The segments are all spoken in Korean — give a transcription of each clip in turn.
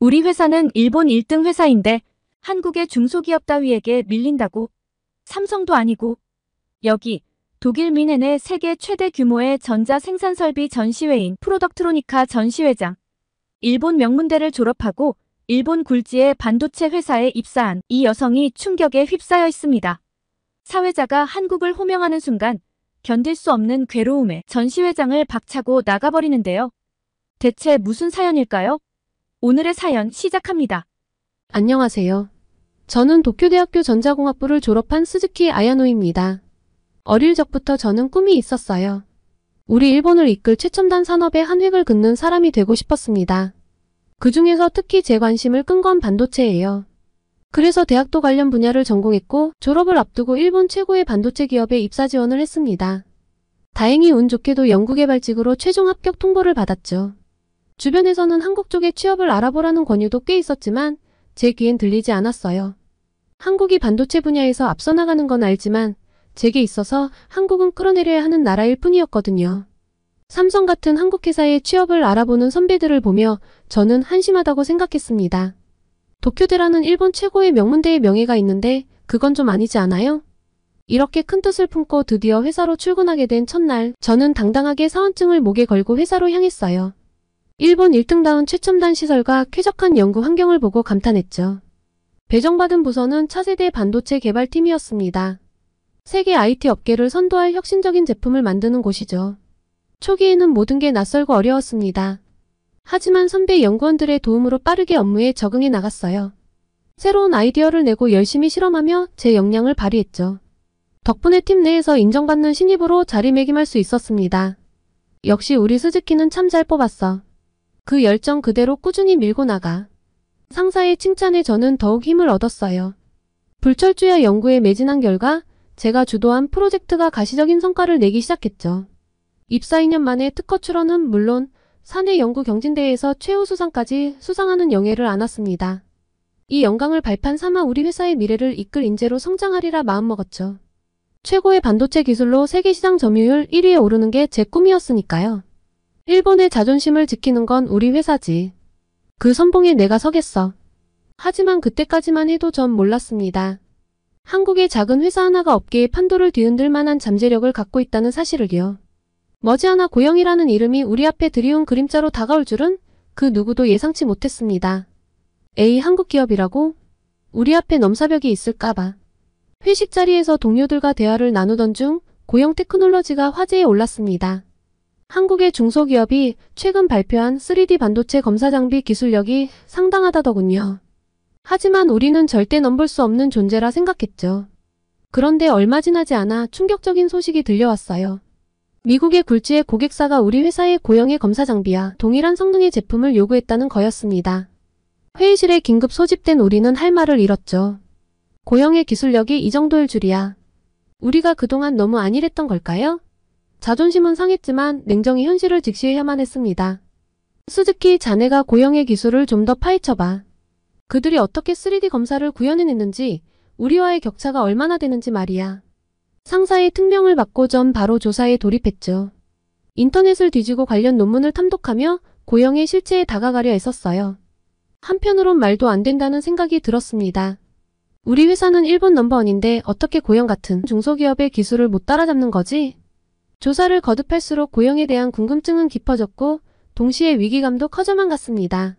우리 회사는 일본 1등 회사인데 한국의 중소기업 따위에게 밀린다고. 삼성도 아니고. 여기 독일 뮌헨의 세계 최대 규모의 전자 생산 설비 전시회인 프로덕트로니카 전시회장. 일본 명문대를 졸업하고 일본 굴지의 반도체 회사에 입사한 이 여성이 충격에 휩싸여 있습니다. 사회자가 한국을 호명하는 순간 견딜 수 없는 괴로움에 전시회장을 박차고 나가버리는데요. 대체 무슨 사연일까요? 오늘의 사연 시작합니다. 안녕하세요. 저는 도쿄대학교 전자공학부를 졸업한 스즈키 아야노입니다. 어릴 적부터 저는 꿈이 있었어요. 우리 일본을 이끌 최첨단 산업의 한 획을 긋는 사람이 되고 싶었습니다. 그 중에서 특히 제 관심을 끈 건 반도체예요. 그래서 대학도 관련 분야를 전공했고 졸업을 앞두고 일본 최고의 반도체 기업에 입사 지원을 했습니다. 다행히 운 좋게도 연구개발직으로 최종 합격 통보를 받았죠. 주변에서는 한국 쪽에 취업을 알아보라는 권유도 꽤 있었지만 제 귀엔 들리지 않았어요. 한국이 반도체 분야에서 앞서 나가는 건 알지만 제게 있어서 한국은 끌어내려야 하는 나라일 뿐이었거든요. 삼성 같은 한국 회사에 취업을 알아보는 선배들을 보며 저는 한심하다고 생각했습니다. 도쿄대라는 일본 최고의 명문대의 명예가 있는데 그건 좀 아니지 않아요? 이렇게 큰 뜻을 품고 드디어 회사로 출근하게 된 첫날, 저는 당당하게 사원증을 목에 걸고 회사로 향했어요. 일본 1등다운 최첨단 시설과 쾌적한 연구 환경을 보고 감탄했죠. 배정받은 부서는 차세대 반도체 개발팀이었습니다. 세계 IT 업계를 선도할 혁신적인 제품을 만드는 곳이죠. 초기에는 모든 게 낯설고 어려웠습니다. 하지만 선배 연구원들의 도움으로 빠르게 업무에 적응해 나갔어요. 새로운 아이디어를 내고 열심히 실험하며 제 역량을 발휘했죠. 덕분에 팀 내에서 인정받는 신입으로 자리매김할 수 있었습니다. 역시 우리 스즈키는 참 잘 뽑았어. 그 열정 그대로 꾸준히 밀고 나가. 상사의 칭찬에 저는 더욱 힘을 얻었어요. 불철주야 연구에 매진한 결과 제가 주도한 프로젝트가 가시적인 성과를 내기 시작했죠. 입사 2년 만에 특허 출원은 물론 사내 연구 경진대회에서 최우수상까지 수상하는 영예를 안았습니다. 이 영광을 발판 삼아 우리 회사의 미래를 이끌 인재로 성장하리라 마음먹었죠. 최고의 반도체 기술로 세계시장 점유율 1위에 오르는 게 제 꿈이었으니까요. 일본의 자존심을 지키는 건 우리 회사지. 그 선봉에 내가 서겠어. 하지만 그때까지만 해도 전 몰랐습니다. 한국의 작은 회사 하나가 업계의 판도를 뒤흔들 만한 잠재력을 갖고 있다는 사실을요. 머지않아 고영이라는 이름이 우리 앞에 드리운 그림자로 다가올 줄은 그 누구도 예상치 못했습니다. 에이, 한국 기업이라고? 우리 앞에 넘사벽이 있을까봐. 회식 자리에서 동료들과 대화를 나누던 중 고영 테크놀로지가 화제에 올랐습니다. 한국의 중소기업이 최근 발표한 3D 반도체 검사 장비 기술력이 상당하다더군요. 하지만 우리는 절대 넘볼 수 없는 존재라 생각했죠. 그런데 얼마 지나지 않아 충격적인 소식이 들려왔어요. 미국의 굴지의 고객사가 우리 회사의 고영의 검사 장비와 동일한 성능의 제품을 요구했다는 거였습니다. 회의실에 긴급 소집된 우리는 할 말을 잃었죠. 고영의 기술력이 이 정도일 줄이야. 우리가 그동안 너무 안일했던 걸까요? 자존심은 상했지만 냉정히 현실을 직시해야만 했습니다. 스즈키, 자네가 고영의 기술을 좀 더 파헤쳐봐. 그들이 어떻게 3D 검사를 구현해냈는지, 우리와의 격차가 얼마나 되는지 말이야. 상사의 특명을 받고 전 바로 조사에 돌입했죠. 인터넷을 뒤지고 관련 논문을 탐독하며 고영의 실체에 다가가려 애썼어요. 한편으론 말도 안 된다는 생각이 들었습니다. 우리 회사는 일본 넘버원인데 어떻게 고영 같은 중소기업의 기술을 못 따라잡는 거지? 조사를 거듭할수록 고영에 대한 궁금증은 깊어졌고 동시에 위기감도 커져만 갔습니다.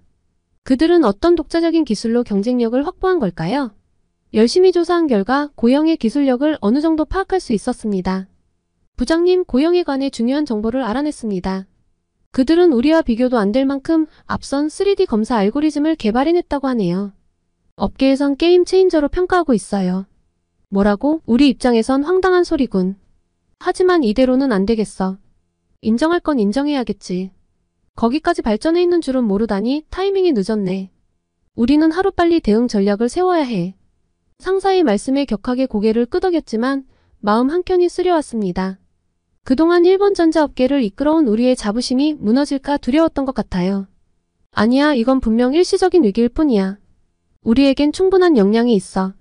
그들은 어떤 독자적인 기술로 경쟁력을 확보한 걸까요? 열심히 조사한 결과 고영의 기술력을 어느 정도 파악할 수 있었습니다. 부장님, 고영에 관해 중요한 정보를 알아냈습니다. 그들은 우리와 비교도 안 될 만큼 앞선 3D 검사 알고리즘을 개발해냈다고 하네요. 업계에선 게임 체인저로 평가하고 있어요. 뭐라고? 우리 입장에선 황당한 소리군. 하지만 이대로는 안 되겠어. 인정할 건 인정해야겠지. 거기까지 발전해 있는 줄은 모르다니 타이밍이 늦었네. 우리는 하루빨리 대응 전략을 세워야 해. 상사의 말씀에 격하게 고개를 끄덕였지만 마음 한켠이 쓰려왔습니다. 그동안 일본 전자업계를 이끌어온 우리의 자부심이 무너질까 두려웠던 것 같아요. 아니야, 이건 분명 일시적인 위기일 뿐이야. 우리에겐 충분한 역량이 있어.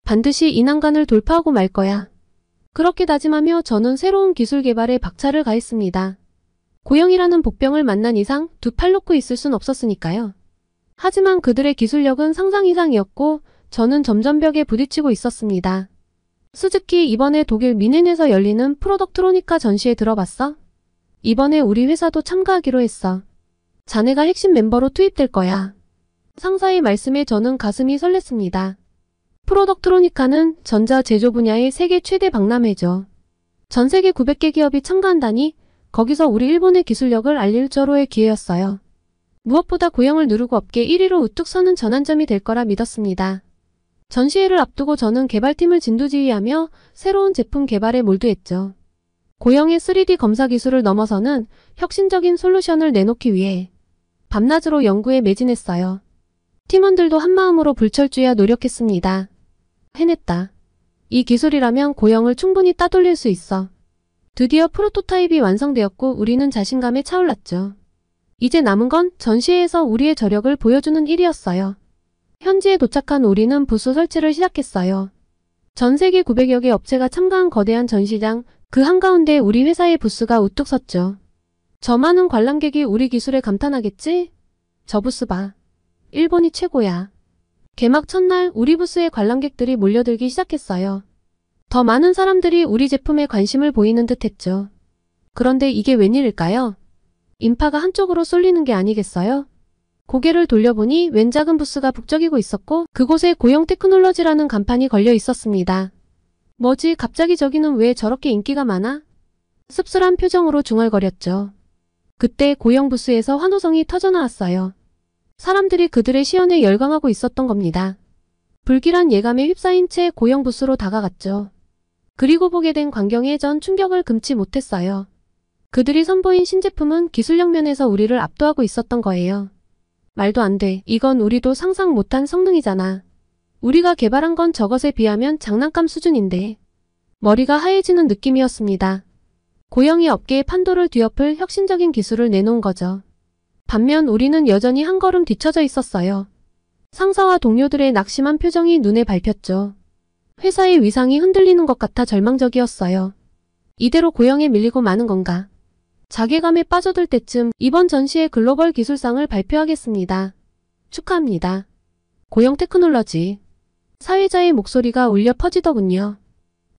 반드시 이 난관을 돌파하고 말 거야. 그렇게 다짐하며 저는 새로운 기술 개발에 박차를 가했습니다. 고영이라는 복병을 만난 이상 두 팔 놓고 있을 순 없었으니까요. 하지만 그들의 기술력은 상상 이상이었고 저는 점점 벽에 부딪히고 있었습니다. 스즈키, 이번에 독일 미넨에서 열리는 프로덕트로니카 전시에 들어봤어? 이번에 우리 회사도 참가하기로 했어. 자네가 핵심 멤버로 투입될 거야. 상사의 말씀에 저는 가슴이 설렜습니다. 프로덕트로니카는 전자 제조 분야의 세계 최대 박람회죠. 전 세계 900개 기업이 참가한다니 거기서 우리 일본의 기술력을 알릴 절호의 기회였어요. 무엇보다 고영을 누르고 업계 1위로 우뚝 서는 전환점이 될 거라 믿었습니다. 전시회를 앞두고 저는 개발팀을 진두지휘하며 새로운 제품 개발에 몰두했죠. 고영의 3D 검사 기술을 넘어서는 혁신적인 솔루션을 내놓기 위해 밤낮으로 연구에 매진했어요. 팀원들도 한마음으로 불철주야 노력했습니다. 해냈다. 이 기술이라면 고영을 충분히 따돌릴 수 있어. 드디어 프로토타입이 완성되었고 우리는 자신감에 차올랐죠. 이제 남은 건 전시회에서 우리의 저력을 보여주는 일이었어요. 현지에 도착한 우리는 부스 설치를 시작했어요. 전 세계 900여 개 업체가 참가한 거대한 전시장, 그 한가운데 우리 회사의 부스가 우뚝 섰죠. 저 많은 관람객이 우리 기술에 감탄하겠지? 저 부스 봐. 일본이 최고야. 개막 첫날 우리 부스에 관람객들이 몰려들기 시작했어요. 더 많은 사람들이 우리 제품에 관심을 보이는 듯 했죠. 그런데 이게 웬일일까요? 인파가 한쪽으로 쏠리는 게 아니겠어요? 고개를 돌려보니 웬 작은 부스가 북적이고 있었고 그곳에 고영 테크놀로지라는 간판이 걸려 있었습니다. 뭐지, 갑자기 저기는 왜 저렇게 인기가 많아? 씁쓸한 표정으로 중얼거렸죠. 그때 고영 부스에서 환호성이 터져나왔어요. 사람들이 그들의 시연에 열광하고 있었던 겁니다. 불길한 예감에 휩싸인 채 고영 부스로 다가갔죠. 그리고 보게 된 광경에 전 충격을 금치 못했어요. 그들이 선보인 신제품은 기술력 면에서 우리를 압도하고 있었던 거예요. 말도 안 돼. 이건 우리도 상상 못한 성능이잖아. 우리가 개발한 건 저것에 비하면 장난감 수준인데. 머리가 하얘지는 느낌이었습니다. 고영이 업계의 판도를 뒤엎을 혁신적인 기술을 내놓은 거죠. 반면 우리는 여전히 한 걸음 뒤처져 있었어요. 상사와 동료들의 낙심한 표정이 눈에 밟혔죠. 회사의 위상이 흔들리는 것 같아 절망적이었어요. 이대로 고영에 밀리고 마는 건가? 자괴감에 빠져들 때쯤 이번 전시의 글로벌 기술상을 발표하겠습니다. 축하합니다. 고영 테크놀로지. 사회자의 목소리가 울려 퍼지더군요.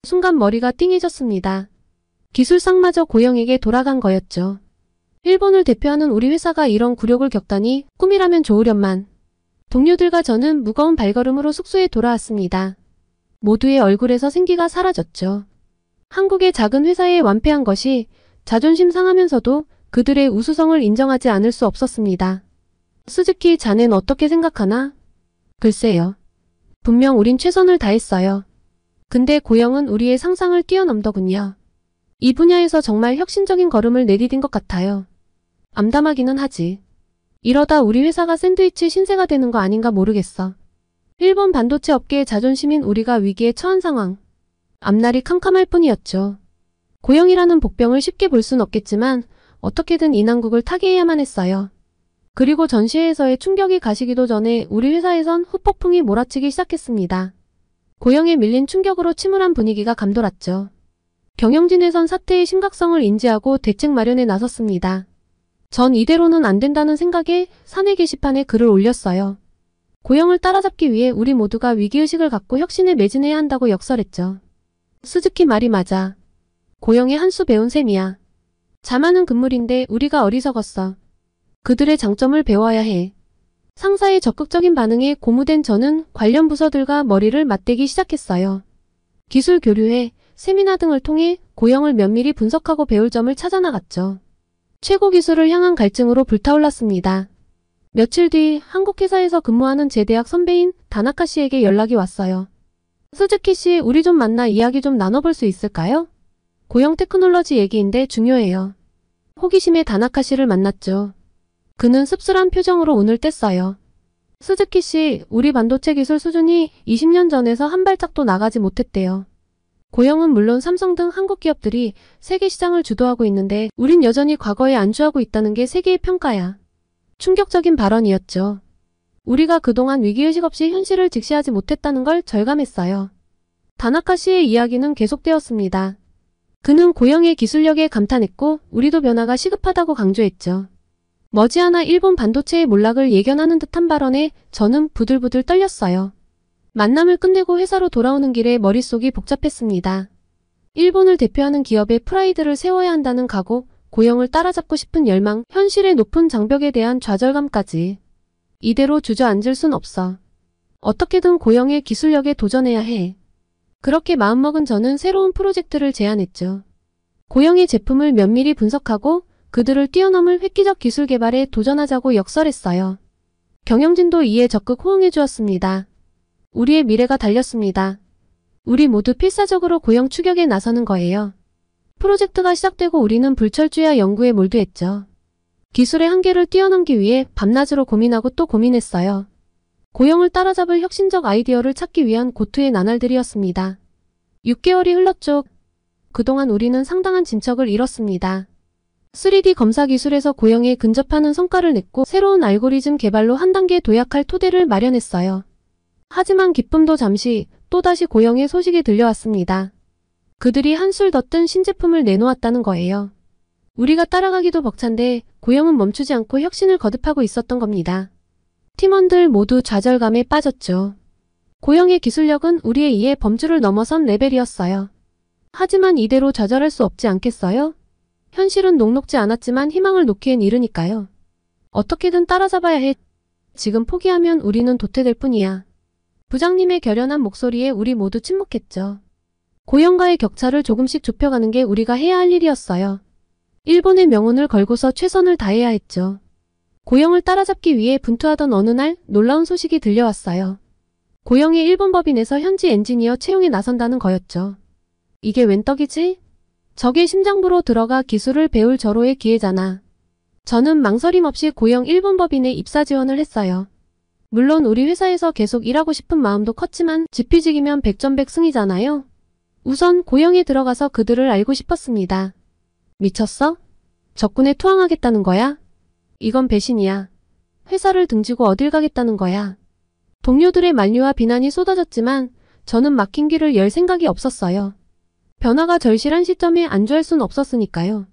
순간 머리가 띵해졌습니다. 기술상마저 고영에게 돌아간 거였죠. 일본을 대표하는 우리 회사가 이런 굴욕을 겪다니 꿈이라면 좋으련만. 동료들과 저는 무거운 발걸음으로 숙소에 돌아왔습니다. 모두의 얼굴에서 생기가 사라졌죠. 한국의 작은 회사에 완패한 것이 자존심 상하면서도 그들의 우수성을 인정하지 않을 수 없었습니다. 스즈키, 자넨 어떻게 생각하나? 글쎄요. 분명 우린 최선을 다했어요. 근데 고영은 우리의 상상을 뛰어넘더군요. 이 분야에서 정말 혁신적인 걸음을 내디딘 것 같아요. 암담하기는 하지. 이러다 우리 회사가 샌드위치 신세가 되는 거 아닌가 모르겠어. 일본 반도체 업계의 자존심인 우리가 위기에 처한 상황. 앞날이 캄캄할 뿐이었죠. 고영이라는 복병을 쉽게 볼 순 없겠지만 어떻게든 이 난국을 타개해야만 했어요. 그리고 전시회에서의 충격이 가시기도 전에 우리 회사에선 후폭풍이 몰아치기 시작했습니다. 고영에 밀린 충격으로 침울한 분위기가 감돌았죠. 경영진에선 사태의 심각성을 인지하고 대책 마련에 나섰습니다. 전 이대로는 안 된다는 생각에 사내 게시판에 글을 올렸어요. 고영을 따라잡기 위해 우리 모두가 위기의식을 갖고 혁신에 매진해야 한다고 역설했죠. 스즈키 말이 맞아. 고영의 한 수 배운 셈이야. 자만은 금물인데 우리가 어리석었어. 그들의 장점을 배워야 해. 상사의 적극적인 반응에 고무된 저는 관련 부서들과 머리를 맞대기 시작했어요. 기술 교류회, 세미나 등을 통해 고영을 면밀히 분석하고 배울 점을 찾아나갔죠. 최고 기술을 향한 갈증으로 불타올랐습니다. 며칠 뒤 한국 회사에서 근무하는 제 대학 선배인 다나카 씨에게 연락이 왔어요. 스즈키 씨, 우리 좀 만나 이야기 좀 나눠볼 수 있을까요? 고영 테크놀로지 얘기인데 중요해요. 호기심에 다나카 씨를 만났죠. 그는 씁쓸한 표정으로 운을 뗐어요. 스즈키 씨, 우리 반도체 기술 수준이 20년 전에서 한 발짝도 나가지 못했대요. 고영은 물론 삼성 등 한국 기업들이 세계 시장을 주도하고 있는데 우린 여전히 과거에 안주하고 있다는 게 세계의 평가야. 충격적인 발언이었죠. 우리가 그동안 위기의식 없이 현실을 직시하지 못했다는 걸 절감했어요. 다나카 씨의 이야기는 계속되었습니다. 그는 고영의 기술력에 감탄했고 우리도 변화가 시급하다고 강조했죠. 머지않아 일본 반도체의 몰락을 예견하는 듯한 발언에 저는 부들부들 떨렸어요. 만남을 끝내고 회사로 돌아오는 길에 머릿속이 복잡했습니다. 일본을 대표하는 기업의 프라이드를 세워야 한다는 각오, 고영을 따라잡고 싶은 열망, 현실의 높은 장벽에 대한 좌절감까지. 이대로 주저앉을 순 없어. 어떻게든 고영의 기술력에 도전해야 해. 그렇게 마음먹은 저는 새로운 프로젝트를 제안했죠. 고영의 제품을 면밀히 분석하고 그들을 뛰어넘을 획기적 기술 개발에 도전하자고 역설했어요. 경영진도 이에 적극 호응해 주었습니다. 우리의 미래가 달렸습니다. 우리 모두 필사적으로 고영 추격에 나서는 거예요. 프로젝트가 시작되고 우리는 불철주야 연구에 몰두했죠. 기술의 한계를 뛰어넘기 위해 밤낮으로 고민하고 또 고민했어요. 고영을 따라잡을 혁신적 아이디어를 찾기 위한 고투의 나날들이었습니다. 6개월이 흘렀죠. 그동안 우리는 상당한 진척을 이뤘습니다. 3D 검사 기술에서 고영에 근접하는 성과를 냈고 새로운 알고리즘 개발로 한 단계 도약할 토대를 마련했어요. 하지만 기쁨도 잠시 또다시 고영의 소식이 들려왔습니다. 그들이 한술 더 뜬 신제품을 내놓았다는 거예요. 우리가 따라가기도 벅찬데 고영은 멈추지 않고 혁신을 거듭하고 있었던 겁니다. 팀원들 모두 좌절감에 빠졌죠. 고영의 기술력은 우리에 의해 범주를 넘어선 레벨이었어요. 하지만 이대로 좌절할 수 없지 않겠어요? 현실은 녹록지 않았지만 희망을 놓기엔 이르니까요. 어떻게든 따라잡아야 해. 지금 포기하면 우리는 도태될 뿐이야. 부장님의 결연한 목소리에 우리 모두 침묵했죠. 고영과의 격차를 조금씩 좁혀가는 게 우리가 해야 할 일이었어요. 일본의 명운을 걸고서 최선을 다해야 했죠. 고영을 따라잡기 위해 분투하던 어느 날 놀라운 소식이 들려왔어요. 고영의 일본 법인에서 현지 엔지니어 채용에 나선다는 거였죠. 이게 웬 떡이지? 적의 심장부로 들어가 기술을 배울 절호의 기회잖아. 저는 망설임 없이 고영 일본 법인에 입사 지원을 했어요. 물론 우리 회사에서 계속 일하고 싶은 마음도 컸지만 지피지기면 백전백승이잖아요. 우선 고영에 들어가서 그들을 알고 싶었습니다. 미쳤어? 적군에 투항하겠다는 거야? 이건 배신이야. 회사를 등지고 어딜 가겠다는 거야. 동료들의 만류와 비난이 쏟아졌지만 저는 막힌 길을 열 생각이 없었어요. 변화가 절실한 시점에 안주할 순 없었으니까요.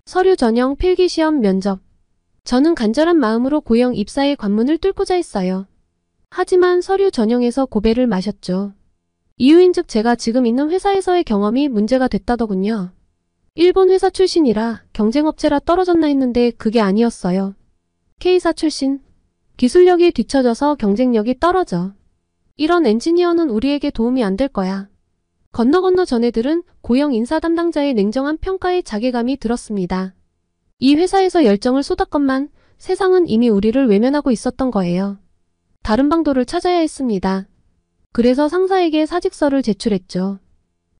서류 전형, 필기시험, 면접. 저는 간절한 마음으로 고영 입사의 관문을 뚫고자 했어요. 하지만 서류 전형에서 고배를 마셨죠. 이유인즉 제가 지금 있는 회사에서의 경험이 문제가 됐다더군요. 일본 회사 출신이라 경쟁업체라 떨어졌나 했는데 그게 아니었어요. K사 출신. 기술력이 뒤처져서 경쟁력이 떨어져. 이런 엔지니어는 우리에게 도움이 안 될 거야. 건너 전애들은 고영 인사 담당자의 냉정한 평가에 자괴감이 들었습니다. 이 회사에서 열정을 쏟았건만 세상은 이미 우리를 외면하고 있었던 거예요. 다른 방도를 찾아야 했습니다. 그래서 상사에게 사직서를 제출했죠.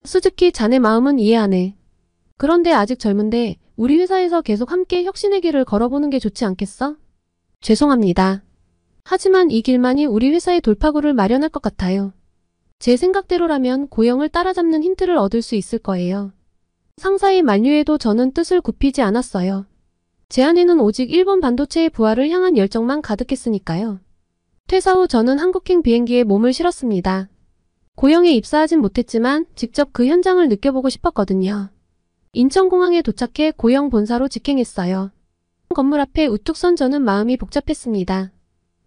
스즈키, 자네 마음은 이해하네. 그런데 아직 젊은데 우리 회사에서 계속 함께 혁신의 길을 걸어보는 게 좋지 않겠어? 죄송합니다. 하지만 이 길만이 우리 회사의 돌파구를 마련할 것 같아요. 제 생각대로라면 고영을 따라잡는 힌트를 얻을 수 있을 거예요. 상사의 만류에도 저는 뜻을 굽히지 않았어요. 제 안에는 오직 일본 반도체의 부활을 향한 열정만 가득했으니까요. 퇴사 후 저는 한국행 비행기에 몸을 실었습니다. 고영에 입사하진 못했지만 직접 그 현장을 느껴보고 싶었거든요. 인천공항에 도착해 고영 본사로 직행했어요. 건물 앞에 우뚝 선 저는 마음이 복잡했습니다.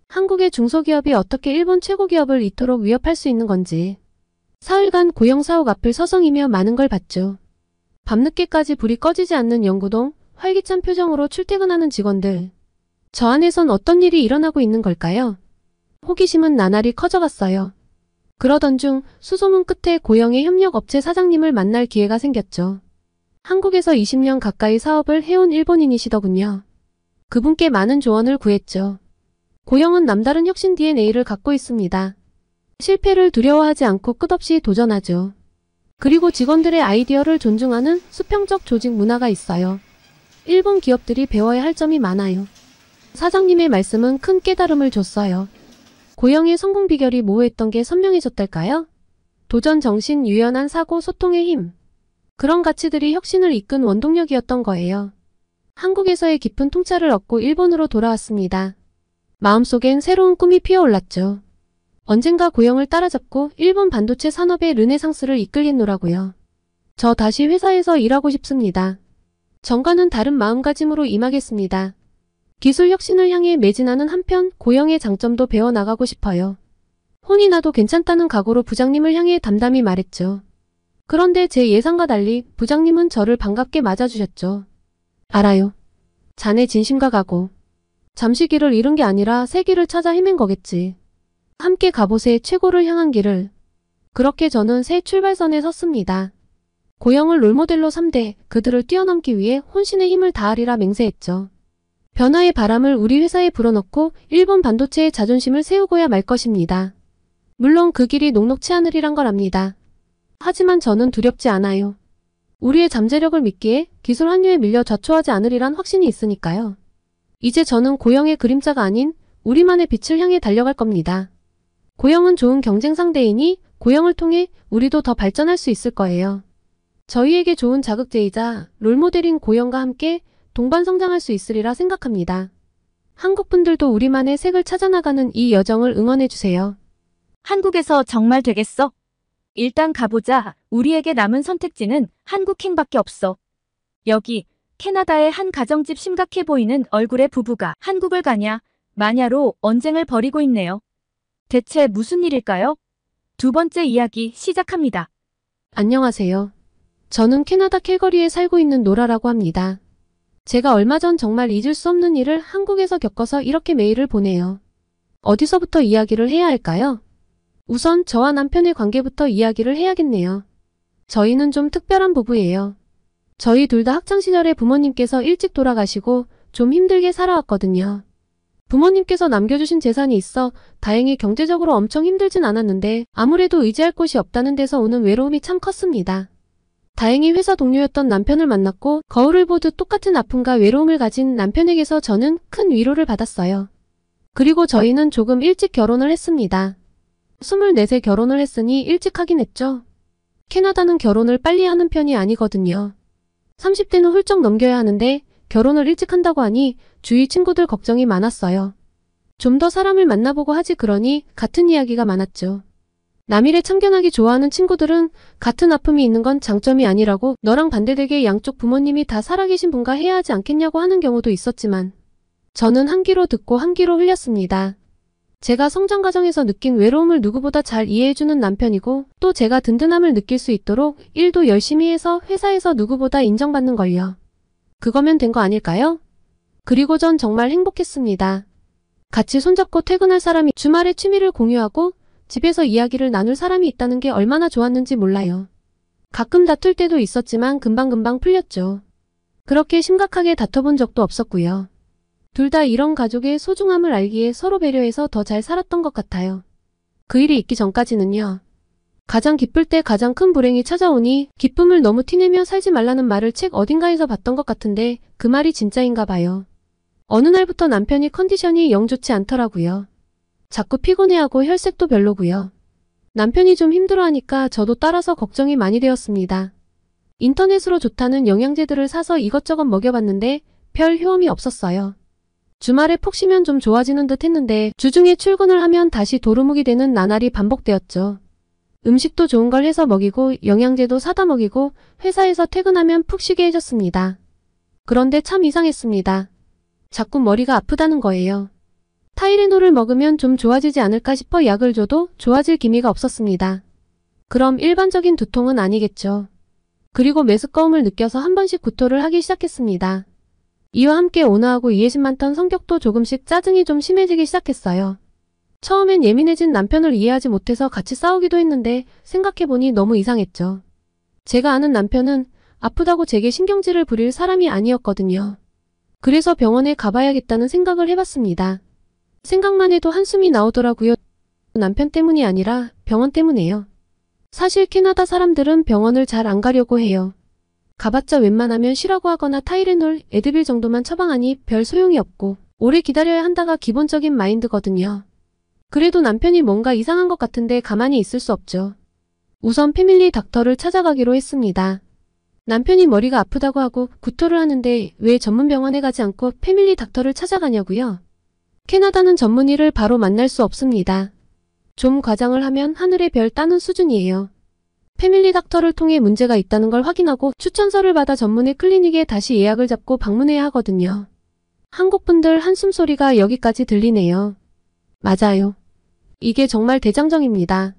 한국의 중소기업이 어떻게 일본 최고기업을 이토록 위협할 수 있는 건지. 사흘간 고영 사옥 앞을 서성이며 많은 걸 봤죠. 밤늦게까지 불이 꺼지지 않는 연구동, 활기찬 표정으로 출퇴근하는 직원들. 저 안에선 어떤 일이 일어나고 있는 걸까요? 호기심은 나날이 커져갔어요. 그러던 중 수소문 끝에 고영의 협력업체 사장님을 만날 기회가 생겼죠. 한국에서 20년 가까이 사업을 해온 일본인이시더군요. 그분께 많은 조언을 구했죠. 고영은 남다른 혁신 DNA를 갖고 있습니다. 실패를 두려워하지 않고 끝없이 도전하죠. 그리고 직원들의 아이디어를 존중하는 수평적 조직 문화가 있어요. 일본 기업들이 배워야 할 점이 많아요. 사장님의 말씀은 큰 깨달음을 줬어요. 고영의 성공 비결이 모호했던 게 선명해졌달까요? 도전 정신, 유연한 사고, 소통의 힘. 그런 가치들이 혁신을 이끈 원동력이었던 거예요. 한국에서의 깊은 통찰을 얻고 일본으로 돌아왔습니다. 마음속엔 새로운 꿈이 피어올랐죠. 언젠가 고영을 따라잡고 일본 반도체 산업의 르네상스를 이끌겠노라고요. 저 다시 회사에서 일하고 싶습니다. 전과는 다른 마음가짐으로 임하겠습니다. 기술 혁신을 향해 매진하는 한편 고영의 장점도 배워나가고 싶어요. 혼이 나도 괜찮다는 각오로 부장님을 향해 담담히 말했죠. 그런데 제 예상과 달리 부장님은 저를 반갑게 맞아주셨죠. 알아요. 자네 진심과 각오. 잠시 길을 잃은 게 아니라 새 길을 찾아 헤맨 거겠지. 함께 가보세 최고를 향한 길을. 그렇게 저는 새 출발선에 섰습니다. 고영을 롤모델로 삼되 그들을 뛰어넘기 위해 혼신의 힘을 다하리라 맹세했죠. 변화의 바람을 우리 회사에 불어넣고 일본 반도체의 자존심을 세우고야 말 것입니다. 물론 그 길이 녹록치 않으리란 걸 압니다. 하지만 저는 두렵지 않아요. 우리의 잠재력을 믿기에 기술 한류에 밀려 좌초하지 않으리란 확신이 있으니까요. 이제 저는 고영의 그림자가 아닌 우리만의 빛을 향해 달려갈 겁니다. 고영은 좋은 경쟁 상대이니 고영을 통해 우리도 더 발전할 수 있을 거예요. 저희에게 좋은 자극제이자 롤모델인 고영과 함께 동반 성장할 수 있으리라 생각합니다. 한국 분들도 우리만의 색을 찾아나가는 이 여정을 응원해주세요. 한국에서 정말 되겠어? 일단 가보자. 우리에게 남은 선택지는 한국행밖에 없어. 여기 캐나다의 한 가정집 심각해 보이는 얼굴의 부부가 한국을 가냐 마냐로 언쟁을 벌이고 있네요. 대체 무슨 일일까요? 두 번째 이야기 시작합니다. 안녕하세요. 저는 캐나다 캘거리에 살고 있는 노라라고 합니다. 제가 얼마 전 정말 잊을 수 없는 일을 한국에서 겪어서 이렇게 메일을 보내요. 어디서부터 이야기를 해야 할까요? 우선 저와 남편의 관계부터 이야기를 해야겠네요. 저희는 좀 특별한 부부예요. 저희 둘 다 학창시절에 부모님께서 일찍 돌아가시고 좀 힘들게 살아왔거든요. 부모님께서 남겨주신 재산이 있어 다행히 경제적으로 엄청 힘들진 않았는데 아무래도 의지할 곳이 없다는 데서 오는 외로움이 참 컸습니다. 다행히 회사 동료였던 남편을 만났고 거울을 보듯 똑같은 아픔과 외로움을 가진 남편에게서 저는 큰 위로를 받았어요. 그리고 저희는 조금 일찍 결혼을 했습니다. 24세 결혼을 했으니 일찍 하긴 했죠. 캐나다는 결혼을 빨리 하는 편이 아니거든요. 30대는 훌쩍 넘겨야 하는데 결혼을 일찍 한다고 하니 주위 친구들 걱정이 많았어요. 좀 더 사람을 만나보고 하지 그러니 같은 이야기가 많았죠. 남일에 참견하기 좋아하는 친구들은 같은 아픔이 있는 건 장점이 아니라고 너랑 반대되게 양쪽 부모님이 다 살아계신 분과 해야 하지 않겠냐고 하는 경우도 있었지만 저는 한 귀로 듣고 한 귀로 흘렸습니다. 제가 성장 과정에서 느낀 외로움을 누구보다 잘 이해해주는 남편이고 또 제가 든든함을 느낄 수 있도록 일도 열심히 해서 회사에서 누구보다 인정받는 걸요. 그거면 된 거 아닐까요? 그리고 전 정말 행복했습니다. 같이 손잡고 퇴근할 사람이 주말에 취미를 공유하고 집에서 이야기를 나눌 사람이 있다는 게 얼마나 좋았는지 몰라요. 가끔 다툴 때도 있었지만 금방금방 풀렸죠. 그렇게 심각하게 다퉈본 적도 없었고요. 둘 다 이런 가족의 소중함을 알기에 서로 배려해서 더 잘 살았던 것 같아요. 그 일이 있기 전까지는요. 가장 기쁠 때 가장 큰 불행이 찾아오니 기쁨을 너무 티내며 살지 말라는 말을 책 어딘가에서 봤던 것 같은데 그 말이 진짜인가 봐요. 어느 날부터 남편이 컨디션이 영 좋지 않더라고요. 자꾸 피곤해하고 혈색도 별로고요. 남편이 좀 힘들어하니까 저도 따라서 걱정이 많이 되었습니다. 인터넷으로 좋다는 영양제들을 사서 이것저것 먹여봤는데 별 효험이 없었어요. 주말에 푹 쉬면 좀 좋아지는 듯 했는데 주중에 출근을 하면 다시 도루묵이 되는 나날이 반복되었죠. 음식도 좋은 걸 해서 먹이고 영양제도 사다 먹이고 회사에서 퇴근하면 푹 쉬게 해줬습니다. 그런데 참 이상했습니다. 자꾸 머리가 아프다는 거예요. 타이레놀을 먹으면 좀 좋아지지 않을까 싶어 약을 줘도 좋아질 기미가 없었습니다. 그럼 일반적인 두통은 아니겠죠. 그리고 메스꺼움을 느껴서 한 번씩 구토를 하기 시작했습니다. 이와 함께 온화하고 이해심 많던 성격도 조금씩 짜증이 좀 심해지기 시작했어요. 처음엔 예민해진 남편을 이해하지 못해서 같이 싸우기도 했는데 생각해보니 너무 이상했죠. 제가 아는 남편은 아프다고 제게 신경질을 부릴 사람이 아니었거든요. 그래서 병원에 가봐야겠다는 생각을 해봤습니다. 생각만 해도 한숨이 나오더라고요. 남편 때문이 아니라 병원 때문에요. 사실 캐나다 사람들은 병원을 잘 안 가려고 해요. 가봤자 웬만하면 쉬라고 하거나 타이레놀, 에드빌 정도만 처방하니 별 소용이 없고 오래 기다려야 한다가 기본적인 마인드거든요. 그래도 남편이 뭔가 이상한 것 같은데 가만히 있을 수 없죠. 우선 패밀리 닥터를 찾아가기로 했습니다. 남편이 머리가 아프다고 하고 구토를 하는데 왜 전문 병원에 가지 않고 패밀리 닥터를 찾아가냐고요? 캐나다는 전문의를 바로 만날 수 없습니다. 좀 과장을 하면 하늘의 별 따는 수준이에요. 패밀리 닥터를 통해 문제가 있다는 걸 확인하고 추천서를 받아 전문의 클리닉에 다시 예약을 잡고 방문해야 하거든요. 한국분들 한숨소리가 여기까지 들리네요. 맞아요. 이게 정말 대장정입니다.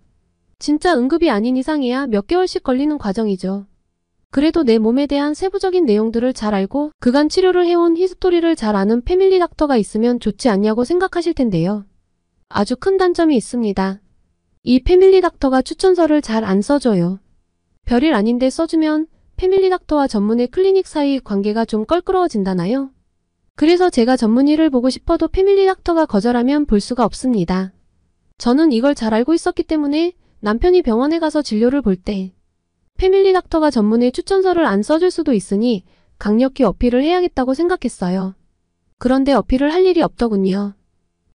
진짜 응급이 아닌 이상이야 몇 개월씩 걸리는 과정이죠. 그래도 내 몸에 대한 세부적인 내용들을 잘 알고 그간 치료를 해온 히스토리를 잘 아는 패밀리 닥터가 있으면 좋지 않냐고 생각하실 텐데요. 아주 큰 단점이 있습니다. 이 패밀리 닥터가 추천서를 잘 안 써줘요. 별일 아닌데 써주면 패밀리 닥터와 전문의 클리닉 사이 관계가 좀 껄끄러워진다나요? 그래서 제가 전문의를 보고 싶어도 패밀리 닥터가 거절하면 볼 수가 없습니다. 저는 이걸 잘 알고 있었기 때문에 남편이 병원에 가서 진료를 볼 때 패밀리 닥터가 전문의 추천서를 안 써줄 수도 있으니 강력히 어필을 해야겠다고 생각했어요. 그런데 어필을 할 일이 없더군요.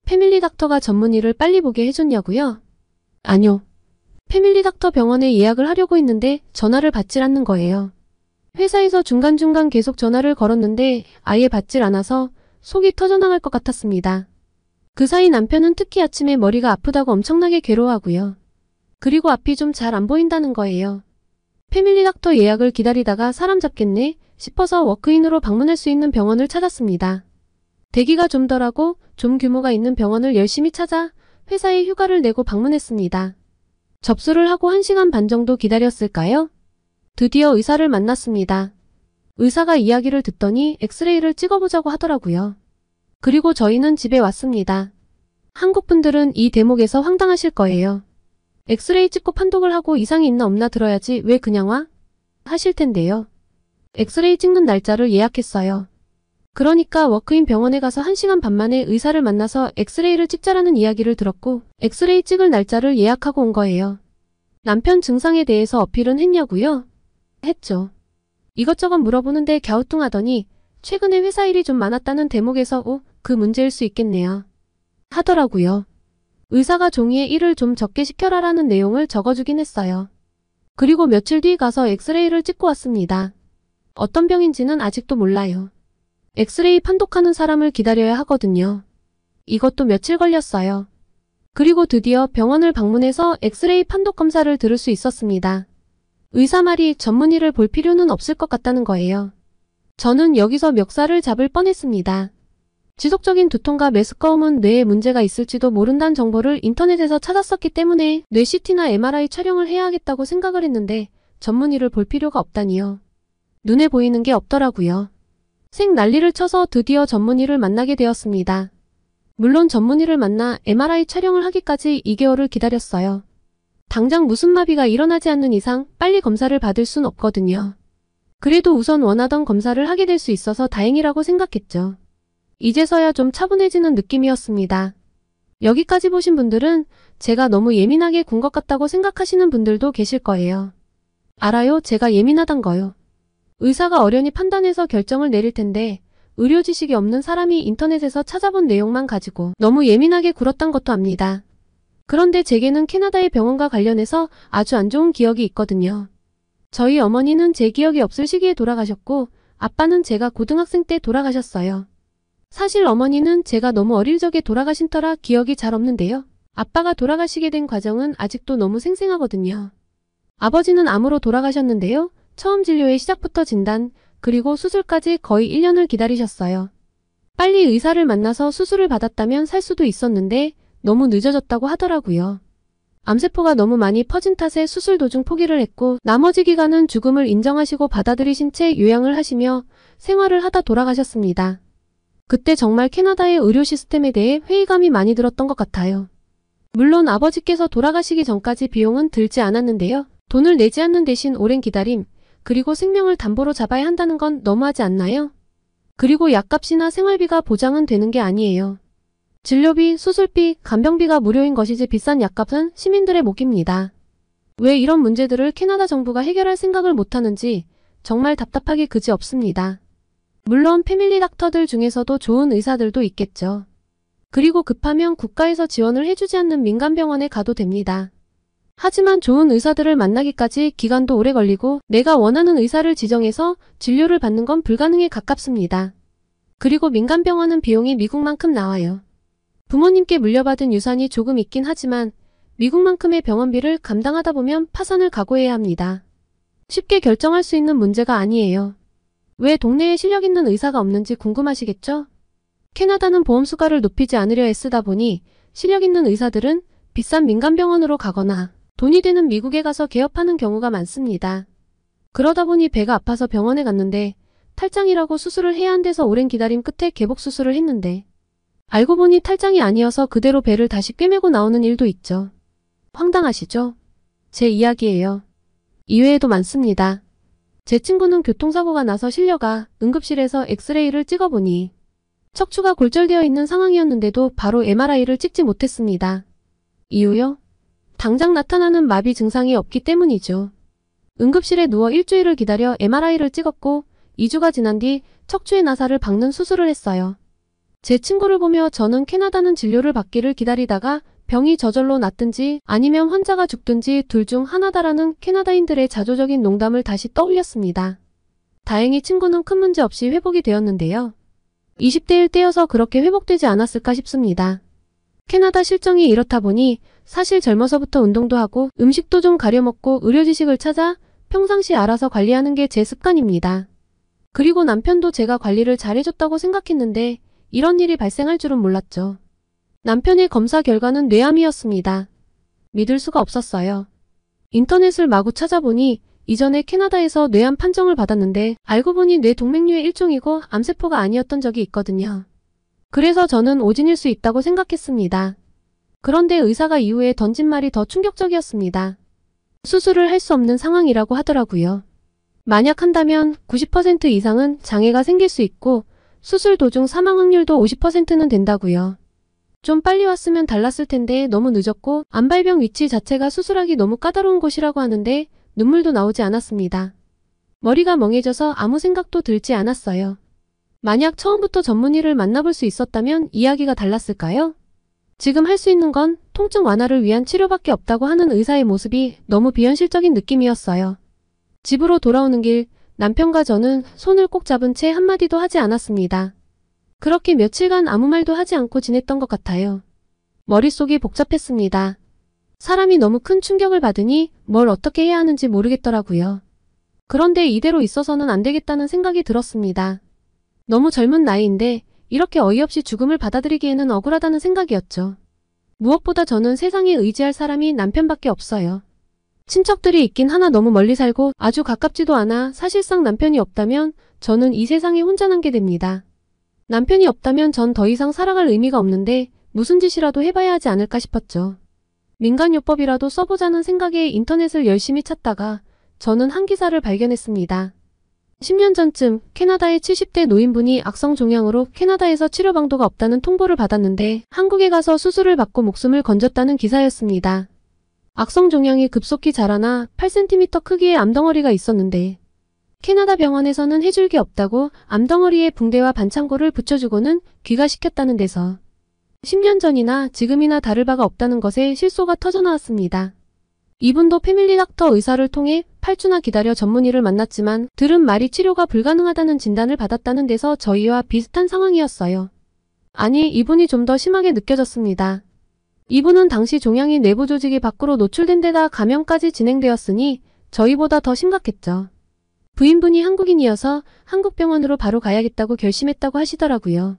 패밀리 닥터가 전문의를 빨리 보게 해줬냐고요? 아니요. 패밀리 닥터 병원에 예약을 하려고 했는데 전화를 받질 않는 거예요. 회사에서 중간중간 계속 전화를 걸었는데 아예 받질 않아서 속이 터져나갈 것 같았습니다. 그 사이 남편은 특히 아침에 머리가 아프다고 엄청나게 괴로워하고요. 그리고 앞이 좀 잘 안 보인다는 거예요. 패밀리 닥터 예약을 기다리다가 사람 잡겠네 싶어서 워크인으로 방문할 수 있는 병원을 찾았습니다. 대기가 좀 덜하고 좀 규모가 있는 병원을 열심히 찾아 회사에 휴가를 내고 방문했습니다. 접수를 하고 1시간 반 정도 기다렸을까요? 드디어 의사를 만났습니다. 의사가 이야기를 듣더니 엑스레이를 찍어보자고 하더라고요. 그리고 저희는 집에 왔습니다. 한국 분들은 이 대목에서 황당하실 거예요. 엑스레이 찍고 판독을 하고 이상이 있나 없나 들어야지 왜 그냥 와? 하실 텐데요. 엑스레이 찍는 날짜를 예약했어요. 그러니까 워크인 병원에 가서 1시간 반 만에 의사를 만나서 엑스레이를 찍자라는 이야기를 들었고 엑스레이 찍을 날짜를 예약하고 온 거예요. 남편 증상에 대해서 어필은 했냐고요? 했죠. 이것저것 물어보는데 갸우뚱하더니 최근에 회사 일이 좀 많았다는 대목에서 그 문제일 수 있겠네요. 하더라고요. 의사가 종이에 일을 좀 적게 시켜라라는 내용을 적어주긴 했어요. 그리고 며칠 뒤 가서 엑스레이를 찍고 왔습니다. 어떤 병인지는 아직도 몰라요. 엑스레이 판독하는 사람을 기다려야 하거든요. 이것도 며칠 걸렸어요. 그리고 드디어 병원을 방문해서 엑스레이 판독 검사를 들을 수 있었습니다. 의사 말이 전문의를 볼 필요는 없을 것 같다는 거예요. 저는 여기서 멱살을 잡을 뻔했습니다. 지속적인 두통과 메스꺼움은 뇌에 문제가 있을지도 모른다는 정보를 인터넷에서 찾았었기 때문에 뇌 CT나 MRI 촬영을 해야 하겠다고 생각을 했는데 전문의를 볼 필요가 없다니요. 눈에 보이는 게 없더라고요. 생 난리를 쳐서 드디어 전문의를 만나게 되었습니다. 물론 전문의를 만나 MRI 촬영을 하기까지 2개월을 기다렸어요. 당장 무슨 마비가 일어나지 않는 이상 빨리 검사를 받을 순 없거든요. 그래도 우선 원하던 검사를 하게 될 수 있어서 다행이라고 생각했죠. 이제서야 좀 차분해지는 느낌이었습니다. 여기까지 보신 분들은 제가 너무 예민하게 군 것 같다고 생각하시는 분들도 계실 거예요. 알아요, 제가 예민하단 거요. 의사가 어련히 판단해서 결정을 내릴 텐데 의료 지식이 없는 사람이 인터넷에서 찾아본 내용만 가지고 너무 예민하게 굴었단 것도 압니다. 그런데 제게는 캐나다의 병원과 관련해서 아주 안 좋은 기억이 있거든요. 저희 어머니는 제 기억이 없을 시기에 돌아가셨고 아빠는 제가 고등학생 때 돌아가셨어요. 사실 어머니는 제가 너무 어릴 적에 돌아가신 터라 기억이 잘 없는데요. 아빠가 돌아가시게 된 과정은 아직도 너무 생생하거든요. 아버지는 암으로 돌아가셨는데요. 처음 진료의 시작부터 진단, 그리고 수술까지 거의 1년을 기다리셨어요. 빨리 의사를 만나서 수술을 받았다면 살 수도 있었는데 너무 늦어졌다고 하더라고요. 암세포가 너무 많이 퍼진 탓에 수술 도중 포기를 했고 나머지 기간은 죽음을 인정하시고 받아들이신 채 요양을 하시며 생활을 하다 돌아가셨습니다. 그때 정말 캐나다의 의료 시스템에 대해 회의감이 많이 들었던 것 같아요. 물론 아버지께서 돌아가시기 전까지 비용은 들지 않았는데요. 돈을 내지 않는 대신 오랜 기다림, 그리고 생명을 담보로 잡아야 한다는 건 너무하지 않나요? 그리고 약값이나 생활비가 보장은 되는 게 아니에요. 진료비, 수술비, 간병비가 무료인 것이지 비싼 약값은 시민들의 몫입니다. 왜 이런 문제들을 캐나다 정부가 해결할 생각을 못하는지 정말 답답하기 그지없습니다. 물론 패밀리 닥터들 중에서도 좋은 의사들도 있겠죠. 그리고 급하면 국가에서 지원을 해주지 않는 민간병원에 가도 됩니다. 하지만 좋은 의사들을 만나기까지 기간도 오래 걸리고 내가 원하는 의사를 지정해서 진료를 받는 건 불가능에 가깝습니다. 그리고 민간병원은 비용이 미국만큼 나와요. 부모님께 물려받은 유산이 조금 있긴 하지만 미국만큼의 병원비를 감당하다 보면 파산을 각오해야 합니다. 쉽게 결정할 수 있는 문제가 아니에요. 왜 동네에 실력 있는 의사가 없는지 궁금하시겠죠? 캐나다는 보험 수가를 높이지 않으려 애쓰다 보니 실력 있는 의사들은 비싼 민간병원으로 가거나 돈이 되는 미국에 가서 개업하는 경우가 많습니다. 그러다 보니 배가 아파서 병원에 갔는데 탈장이라고 수술을 해야 한대서 오랜 기다림 끝에 개복 수술을 했는데 알고 보니 탈장이 아니어서 그대로 배를 다시 꿰매고 나오는 일도 있죠. 황당하시죠? 제 이야기예요. 이외에도 많습니다. 제 친구는 교통사고가 나서 실려가 응급실에서 엑스레이를 찍어보니 척추가 골절되어 있는 상황이었는데도 바로 MRI를 찍지 못했습니다. 이유요? 당장 나타나는 마비 증상이 없기 때문이죠. 응급실에 누워 일주일을 기다려 MRI를 찍었고 2주가 지난 뒤 척추의 나사를 박는 수술을 했어요. 제 친구를 보며 저는 캐나다는 진료를 받기를 기다리다가 병이 저절로 낫든지 아니면 환자가 죽든지 둘 중 하나다라는 캐나다인들의 자조적인 농담을 다시 떠올렸습니다. 다행히 친구는 큰 문제 없이 회복이 되었는데요. 20대일 때여서 그렇게 회복되지 않았을까 싶습니다. 캐나다 실정이 이렇다 보니 사실 젊어서부터 운동도 하고 음식도 좀 가려먹고 의료 지식을 찾아 평상시 알아서 관리하는 게 제 습관입니다. 그리고 남편도 제가 관리를 잘해줬다고 생각했는데 이런 일이 발생할 줄은 몰랐죠. 남편의 검사 결과는 뇌암이었습니다. 믿을 수가 없었어요. 인터넷을 마구 찾아보니 이전에 캐나다에서 뇌암 판정을 받았는데 알고 보니 뇌 동맥류의 일종이고 암세포가 아니었던 적이 있거든요. 그래서 저는 오진일 수 있다고 생각했습니다. 그런데 의사가 이후에 던진 말이 더 충격적이었습니다. 수술을 할 수 없는 상황이라고 하더라고요. 만약 한다면 90% 이상은 장애가 생길 수 있고 수술 도중 사망 확률도 50%는 된다고요. 좀 빨리 왔으면 달랐을 텐데 너무 늦었고 암발병 위치 자체가 수술하기 너무 까다로운 곳이라고 하는데 눈물도 나오지 않았습니다. 머리가 멍해져서 아무 생각도 들지 않았어요. 만약 처음부터 전문의를 만나볼 수 있었다면 이야기가 달랐을까요? 지금 할 수 있는 건 통증 완화를 위한 치료밖에 없다고 하는 의사의 모습이 너무 비현실적인 느낌이었어요. 집으로 돌아오는 길 남편과 저는 손을 꼭 잡은 채 한마디도 하지 않았습니다. 그렇게 며칠간 아무 말도 하지 않고 지냈던 것 같아요. 머릿속이 복잡했습니다. 사람이 너무 큰 충격을 받으니 뭘 어떻게 해야 하는지 모르겠더라고요. 그런데 이대로 있어서는 안 되겠다는 생각이 들었습니다. 너무 젊은 나이인데 이렇게 어이없이 죽음을 받아들이기에는 억울하다는 생각이었죠. 무엇보다 저는 세상에 의지할 사람이 남편밖에 없어요. 친척들이 있긴 하나 너무 멀리 살고 아주 가깝지도 않아 사실상 남편이 없다면 저는 이 세상에 혼자 남게 됩니다. 남편이 없다면 전 더 이상 살아갈 의미가 없는데 무슨 짓이라도 해봐야 하지 않을까 싶었죠. 민간요법이라도 써보자는 생각에 인터넷을 열심히 찾다가 저는 한 기사를 발견했습니다. 10년 전쯤 캐나다의 70대 노인분이 악성 종양으로 캐나다에서 치료 방도가 없다는 통보를 받았는데 한국에 가서 수술을 받고 목숨을 건졌다는 기사였습니다. 악성 종양이 급속히 자라나 8cm 크기의 암덩어리가 있었는데 캐나다 병원에서는 해줄 게 없다고 암덩어리에 붕대와 반창고를 붙여주고는 귀가시켰다는 데서 10년 전이나 지금이나 다를 바가 없다는 것에 실소가 터져나왔습니다. 이분도 패밀리 닥터 의사를 통해 8주나 기다려 전문의를 만났지만 들은 말이 치료가 불가능하다는 진단을 받았다는 데서 저희와 비슷한 상황이었어요. 아니, 이분이 좀 더 심하게 느껴졌습니다. 이분은 당시 종양이 내부 조직이 밖으로 노출된 데다 감염까지 진행되었으니 저희보다 더 심각했죠. 부인분이 한국인이어서 한국 병원으로 바로 가야겠다고 결심했다고 하시더라고요.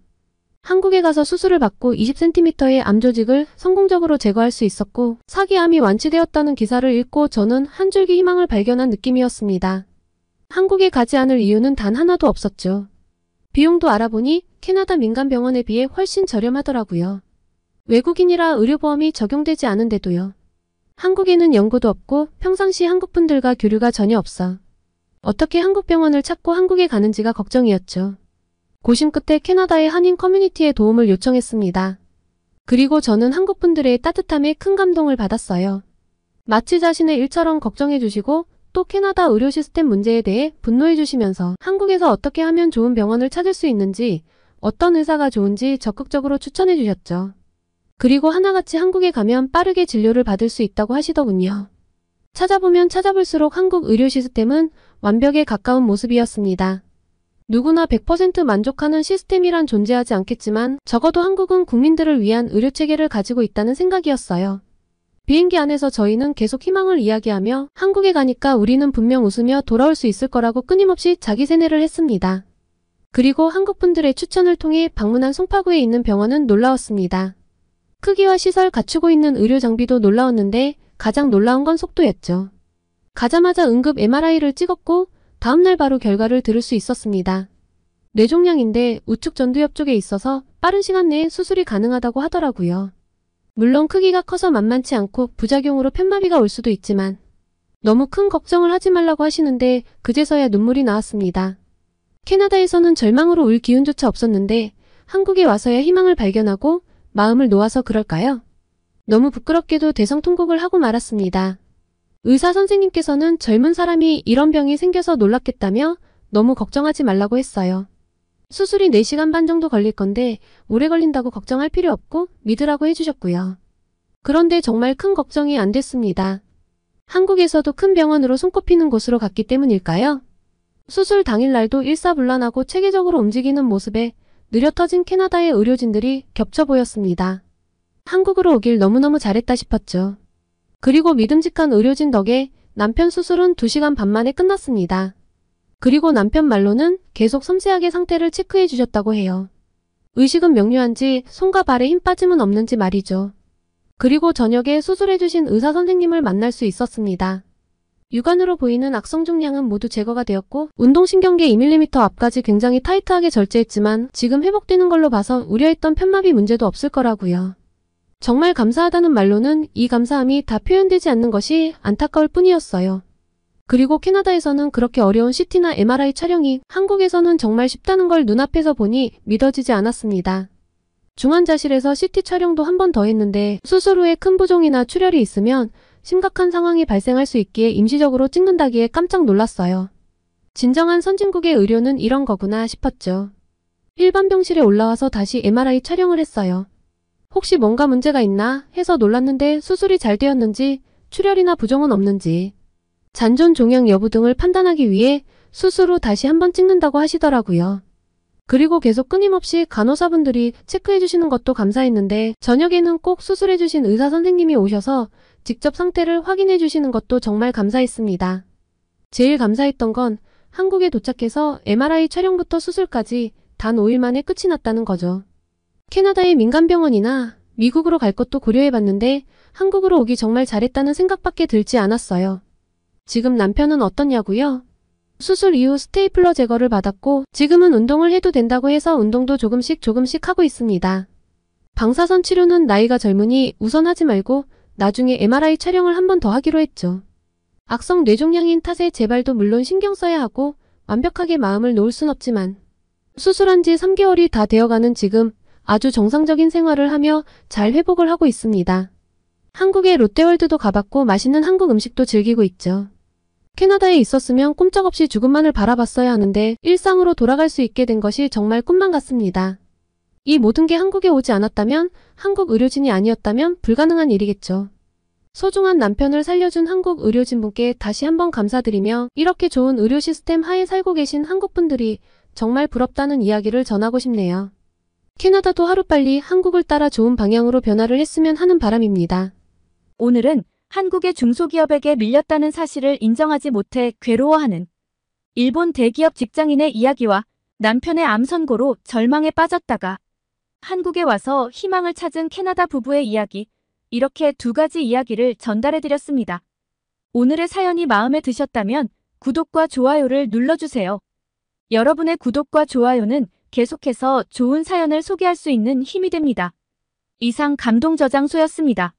한국에 가서 수술을 받고 20cm의 암 조직을 성공적으로 제거할 수 있었고 사기암이 완치되었다는 기사를 읽고 저는 한 줄기 희망을 발견한 느낌이었습니다. 한국에 가지 않을 이유는 단 하나도 없었죠. 비용도 알아보니 캐나다 민간병원에 비해 훨씬 저렴하더라고요. 외국인이라 의료보험이 적용되지 않은데도요. 한국에는 연고도 없고 평상시 한국분들과 교류가 전혀 없어 어떻게 한국 병원을 찾고 한국에 가는지가 걱정이었죠. 고심 끝에 캐나다의 한인 커뮤니티에 도움을 요청했습니다. 그리고 저는 한국분들의 따뜻함에 큰 감동을 받았어요. 마치 자신의 일처럼 걱정해주시고 또 캐나다 의료 시스템 문제에 대해 분노해주시면서 한국에서 어떻게 하면 좋은 병원을 찾을 수 있는지 어떤 의사가 좋은지 적극적으로 추천해주셨죠. 그리고 하나같이 한국에 가면 빠르게 진료를 받을 수 있다고 하시더군요. 찾아보면 찾아볼수록 한국 의료 시스템은 완벽에 가까운 모습이었습니다. 누구나 100% 만족하는 시스템이란 존재하지 않겠지만 적어도 한국은 국민들을 위한 의료체계를 가지고 있다는 생각이었어요. 비행기 안에서 저희는 계속 희망을 이야기하며 한국에 가니까 우리는 분명 웃으며 돌아올 수 있을 거라고 끊임없이 자기 세뇌를 했습니다. 그리고 한국 분들의 추천을 통해 방문한 송파구에 있는 병원은 놀라웠습니다. 크기와 시설 갖추고 있는 의료 장비도 놀라웠는데 가장 놀라운 건 속도였죠. 가자마자 응급 MRI를 찍었고 다음날 바로 결과를 들을 수 있었습니다. 뇌종양인데 우측 전두엽 쪽에 있어서 빠른 시간 내에 수술이 가능하다고 하더라고요. 물론 크기가 커서 만만치 않고 부작용으로 편마비가 올 수도 있지만 너무 큰 걱정을 하지 말라고 하시는데 그제서야 눈물이 나왔습니다. 캐나다에서는 절망으로 울 기운조차 없었는데 한국에 와서야 희망을 발견하고 마음을 놓아서 그럴까요? 너무 부끄럽게도 대성통곡을 하고 말았습니다. 의사 선생님께서는 젊은 사람이 이런 병이 생겨서 놀랐겠다며 너무 걱정하지 말라고 했어요. 수술이 4시간 반 정도 걸릴 건데 오래 걸린다고 걱정할 필요 없고 믿으라고 해주셨고요. 그런데 정말 큰 걱정이 안 됐습니다. 한국에서도 큰 병원으로 손꼽히는 곳으로 갔기 때문일까요? 수술 당일날도 일사불란하고 체계적으로 움직이는 모습에 느려터진 캐나다의 의료진들이 겹쳐 보였습니다. 한국으로 오길 너무너무 잘했다 싶었죠. 그리고 믿음직한 의료진 덕에 남편 수술은 2시간 반 만에 끝났습니다. 그리고 남편 말로는 계속 섬세하게 상태를 체크해 주셨다고 해요. 의식은 명료한지 손과 발에 힘 빠짐은 없는지 말이죠. 그리고 저녁에 수술해주신 의사 선생님을 만날 수 있었습니다. 육안으로 보이는 악성 종양은 모두 제거가 되었고 운동신경계 2mm 앞까지 굉장히 타이트하게 절제했지만 지금 회복되는 걸로 봐서 우려했던 편마비 문제도 없을 거라고요. 정말 감사하다는 말로는 이 감사함이 다 표현되지 않는 것이 안타까울 뿐이었어요. 그리고 캐나다에서는 그렇게 어려운 CT나 MRI 촬영이 한국에서는 정말 쉽다는 걸 눈앞에서 보니 믿어지지 않았습니다. 중환자실에서 CT 촬영도 한 번 더 했는데 수술 후에 큰 부종이나 출혈이 있으면 심각한 상황이 발생할 수 있기에 임시적으로 찍는다기에 깜짝 놀랐어요. 진정한 선진국의 의료는 이런 거구나 싶었죠. 일반 병실에 올라와서 다시 MRI 촬영을 했어요. 혹시 뭔가 문제가 있나 해서 놀랐는데 수술이 잘 되었는지 출혈이나 부종은 없는지 잔존 종양 여부 등을 판단하기 위해 수술 후 다시 한번 찍는다고 하시더라고요. 그리고 계속 끊임없이 간호사분들이 체크해주시는 것도 감사했는데 저녁에는 꼭 수술해주신 의사 선생님이 오셔서 직접 상태를 확인해주시는 것도 정말 감사했습니다. 제일 감사했던 건 한국에 도착해서 MRI 촬영부터 수술까지 단 5일 만에 끝이 났다는 거죠. 캐나다의 민간병원이나 미국으로 갈 것도 고려해봤는데 한국으로 오기 정말 잘했다는 생각밖에 들지 않았어요. 지금 남편은 어떠냐고요? 수술 이후 스테이플러 제거를 받았고 지금은 운동을 해도 된다고 해서 운동도 조금씩 하고 있습니다. 방사선 치료는 나이가 젊으니 우선 하지 말고 나중에 MRI 촬영을 한 번 더 하기로 했죠. 악성 뇌종양인 탓에 재발도 물론 신경 써야 하고 완벽하게 마음을 놓을 순 없지만 수술한 지 3개월이 다 되어가는 지금 아주 정상적인 생활을 하며 잘 회복을 하고 있습니다. 한국의 롯데월드도 가봤고 맛있는 한국 음식도 즐기고 있죠. 캐나다에 있었으면 꼼짝없이 죽음만을 바라봤어야 하는데 일상으로 돌아갈 수 있게 된 것이 정말 꿈만 같습니다. 이 모든 게 한국에 오지 않았다면 한국 의료진이 아니었다면 불가능한 일이겠죠. 소중한 남편을 살려준 한국 의료진분께 다시 한번 감사드리며 이렇게 좋은 의료 시스템 하에 살고 계신 한국분들이 정말 부럽다는 이야기를 전하고 싶네요. 캐나다도 하루빨리 한국을 따라 좋은 방향으로 변화를 했으면 하는 바람입니다. 오늘은 한국의 중소기업에게 밀렸다는 사실을 인정하지 못해 괴로워하는 일본 대기업 직장인의 이야기와 남편의 암 선고로 절망에 빠졌다가 한국에 와서 희망을 찾은 캐나다 부부의 이야기, 이렇게 2가지 이야기를 전달해드렸습니다. 오늘의 사연이 마음에 드셨다면 구독과 좋아요를 눌러주세요. 여러분의 구독과 좋아요는 계속해서 좋은 사연을 소개할 수 있는 힘이 됩니다. 이상 감동저장소였습니다.